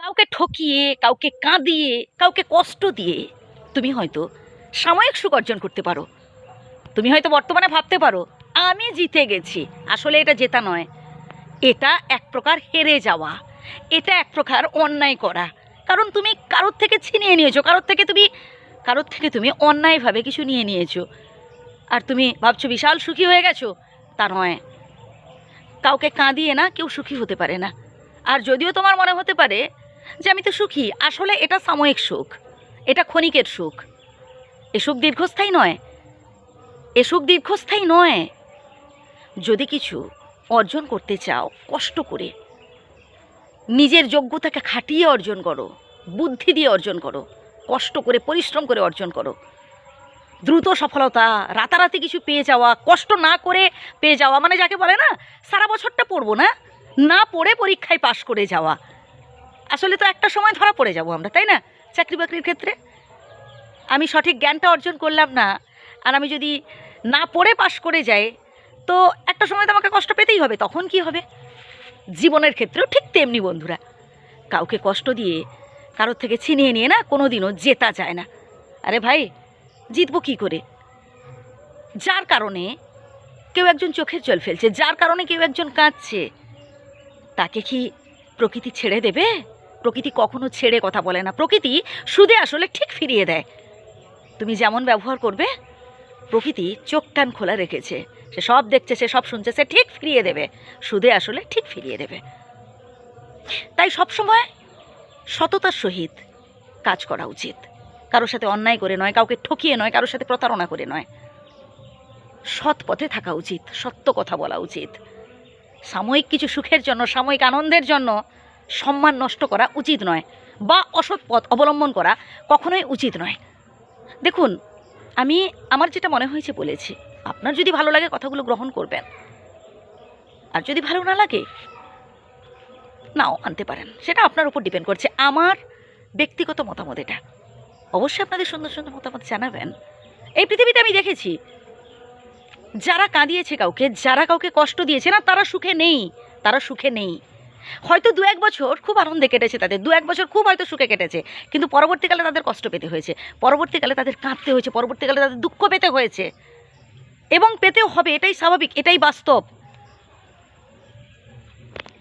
কাউকে ঠকিয়ে, কাউকে কাঁদিয়ে, কাউকে কষ্ট দিয়ে তুমি হয়তো সাময়িক সুখ অর্জন করতে পারো। তুমি হয়তো বর্তমানে ভাবতে পারো আমি জিতে গেছি। আসলে এটা জেতা নয়, এটা এক প্রকার হেরে যাওয়া, এটা এক প্রকার অন্যায় করা। কারণ তুমি কারোর থেকে ছিনিয়ে নিয়েছো, কারোর থেকে তুমি অন্যায়ভাবে কিছু নিয়ে নিয়েছো, আর তুমি ভাবছো বিশাল সুখী হয়ে গেছো। তা নয়, কাউকে কাঁদিয়ে না কেউ সুখী হতে পারে না। আর যদিও তোমার মনে হতে পারে যে আমি তো সুখী, আসলে এটা সাময়িক সুখ, এটা ক্ষণিকের সুখ। এ সুখ দীর্ঘস্থায়ী নয়, এ সুখ দীর্ঘস্থায়ী নয়। যদি কিছু অর্জন করতে চাও, কষ্ট করে নিজের যোগ্যতাকে খাটিয়ে অর্জন করো, বুদ্ধি দিয়ে অর্জন করো, কষ্ট করে পরিশ্রম করে অর্জন করো। দ্রুত সফলতা, রাতারাতি কিছু পেয়ে যাওয়া, কষ্ট না করে পেয়ে যাওয়া, মানে যাকে বলে না সারা বছরটা পড়বো না, না পড়ে পরীক্ষায় পাশ করে যাওয়া। আসলে তো একটা সময় ধরা পড়ে যাব আমরা, তাই না? চাকরি বাকরির ক্ষেত্রে আমি সঠিক জ্ঞানটা অর্জন করলাম না, আর আমি যদি না পড়ে পাশ করে যাই, তো একটা সময় তো আমাকে কষ্ট পেতেই হবে। তখন কি হবে? জীবনের ক্ষেত্রেও ঠিক তেমনি বন্ধুরা, কাউকে কষ্ট দিয়ে, কারোর থেকে ছিনিয়ে নিয়ে না কোনো দিনও জেতা যায় না। আরে ভাই, জিতবো কী করে? যার কারণে কেউ একজন চোখের জল ফেলছে, যার কারণে কেউ একজন কাঁদছে, তাকে কি প্রকৃতি ছেড়ে দেবে? প্রকৃতি কখনো ছেড়ে কথা বলে না। প্রকৃতি সুদে আসলে ঠিক ফিরিয়ে দেয়। তুমি যেমন ব্যবহার করবে, প্রকৃতি চোখ কান খোলা রেখেছে, সে সব দেখছে, সে সব শুনছে, সে ঠিক ফিরিয়ে দেবে। সুদে আসলে ঠিক ফিরিয়ে দেবে। তাই সবসময় সততার সহিত কাজ করা উচিত। কারোর সাথে অন্যায় করে নয়, কাউকে ঠকিয়ে নয়, কারোর সাথে প্রতারণা করে নয়। সৎ পথে থাকা উচিত, সত্য কথা বলা উচিত। সাময়িক কিছু সুখের জন্য, সাময়িক আনন্দের জন্য সম্মান নষ্ট করা উচিত নয়, বা অসৎ পথ অবলম্বন করা কখনোই উচিত নয়। দেখুন, আমি আমার যেটা মনে হয়েছে বলেছি। আপনার যদি ভালো লাগে কথাগুলো গ্রহণ করবেন, আর যদি ভালো না লাগে নাও আনতে পারেন, সেটা আপনার উপর ডিপেন্ড করছে। আমার ব্যক্তিগত মতামত এটা। অবশ্যই আপনাদের সুন্দর সুন্দর মতামত জানাবেন। এই পৃথিবীতে আমি দেখেছি যারা কাঁদিয়েছে কাউকে, যারা কাউকে কষ্ট দিয়েছে না, তারা সুখে নেই, তারা সুখে নেই। হয়তো 2-1 বছর খুব আনন্দে কেটেছে তাদের, 2-1 বছর খুব হয়তো সুখে কেটেছে, কিন্তু পরবর্তীকালে তাদের কষ্ট পেতে হয়েছে, পরবর্তীকালে তাদের কাঁদতে হয়েছে, পরবর্তীকালে তাদের দুঃখ পেতে হয়েছে, এবং পেতেও হবে। এটাই স্বাভাবিক, এটাই বাস্তব।